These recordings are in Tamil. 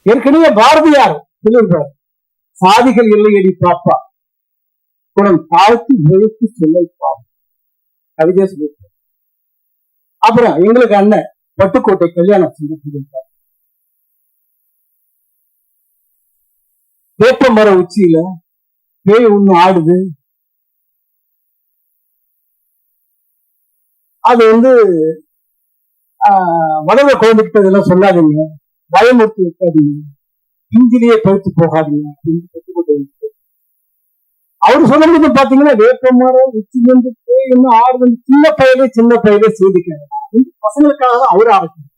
ஏற்கனவே பாரதியார் சொல்லியிருப்பார், சாதிகள் இல்லையடி பாப்பா குணம் தாழ்த்தி எழுத்து சொல்லிப்பா கவிதையா சொல்லியிருப்பார். அப்புறம் எங்களுக்கு அண்ணன் பட்டுக்கோட்டை கல்யாணம் சொல்லியிருப்பார். வேப்ப மர உச்சியில பேய் ஒண்ணு ஆடுது, அது வளர குழந்தைகிட்ட இதெல்லாம் சொல்லாதீங்க, பயமுறுத்தி வைக்காதீங்க, இஞ்சிலேயே பழுத்து போகாதீங்க அப்படின்னு. அவரு சொல்ல முடியுது பாத்தீங்கன்னா, வேப்ப மரம் உச்சிலிருந்து பேய் ஒண்ணு ஆடுது, சின்ன பையலே செய்திக்காங்க. பசங்களுக்காக தான் அவரு ஆரம்பிச்சு,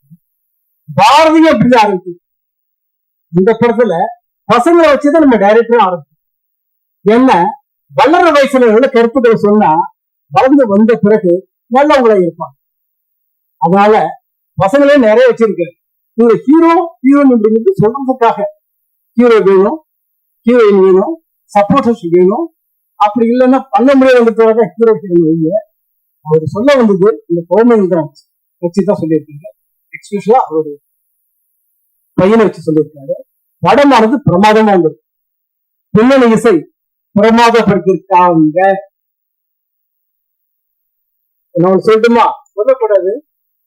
பாரதியும் அப்படிதான் ஆரம்பிச்சு. இந்த படத்துல பசங்களை வச்சுதான் நம்ம டைரக்டரும் ஆரம்பிச்சோம். என்ன வளர வயசுல உள்ள கருத்துக்களை சொன்னா வளர்ந்து வந்த பிறகு நல்லவங்களா இருப்பாங்க. அதனால பசங்களே நிறைய வச்சிருக்க. நீங்க ஹீரோயின் அப்படிங்கிறது சொல்றதுக்காக ஹீரோ வேணும், ஹீரோயின் வேணும், சப்போர்ட்டர்ஸ் வேணும். அப்படி இல்லைன்னா பண்ண முடியாதுன்றதுக்காக ஹீரோ இல்ல. அவர் சொல்ல வந்தது இந்த குழந்தைங்க தான் வச்சுதான் சொல்லியிருக்காங்க. எக்ஸ்பெஷலா அவரு பையனை வச்சு சொல்லியிருக்காரு. படமானது பிரமாதமா இருந்தது. பின்னணி இசை பிரமாதப்படுத்திருக்காங்க. நான் சொல்லட்டுமா? சொல்லக்கூடாது.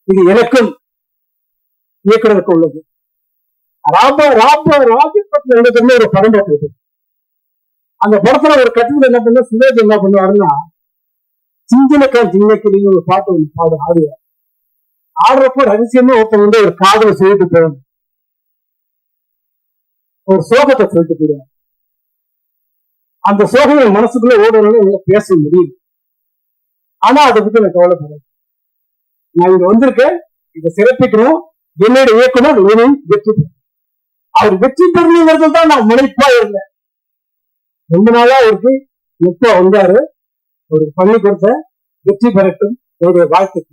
இது எனக்கும் இயக்குனருக்கு உள்ளது. ராஜபட்சம் ஒரு படம் போட்டு, அந்த படத்துல ஒரு கட்டத்தில் என்ன பண்ண சுரேஷ் என்ன பண்ணுவாருன்னா, சின்னக்கிளின்னு ஒரு பாட்டு ஒன்று ஆடுவார். ஆடுறப்போ ரகசியமா ஒருத்தர் ஒரு காதலை சொல்லிட்டு போகணும், ஒரு சோகத்தை சொல்லிட்டு போயிடுவாங்க. அந்த சோகம் என் மனசுக்குள்ள ஓடணும்னு என்னால பேச முடியும். ஆனா அதை பத்தி நான் கவலைப்படுறேன். நான் இங்க வந்திருக்கேன், இதை சிறப்பிக்கணும். என்னோட இயக்குனர் அவர் வெற்றி பெறணுங்கிறது தான் நான் முனைப்பா இருந்தேன். ரொம்ப நாளா அவருக்கு எப்ப வந்தாரு, ஒரு பண்ணி கொடுத்த வெற்றி பெறட்டும் என்னுடைய வாழ்த்துக்கு.